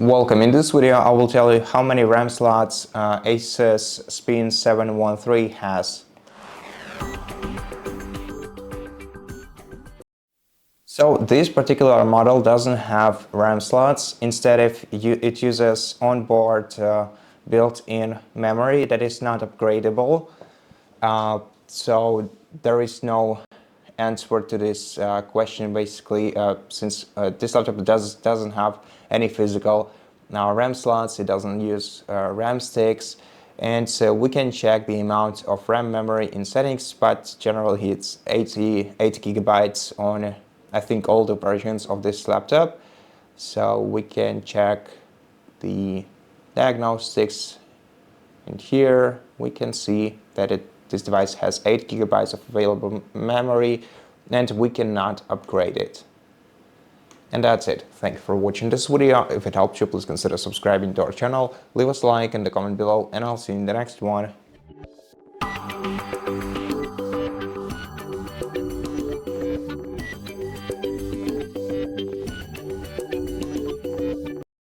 Welcome. In this video, I will tell you how many RAM slots ACER Spin 713 has. So this particular model doesn't have RAM slots. Instead, it uses onboard built-in memory that is not upgradable. So there is no answer to this question basically, since this laptop doesn't have any physical RAM slots. It doesn't use RAM sticks, and so we can check the amount of RAM memory in settings, but generally it's 80 gigabytes on I think all the versions of this laptop. So we can check the diagnostics, and here we can see that this device has 8 gigabytes of available memory, and we cannot upgrade it. And that's it. Thank you for watching this video. If it helped you, please consider subscribing to our channel, leave us a like in the comment below, and I'll see you in the next one.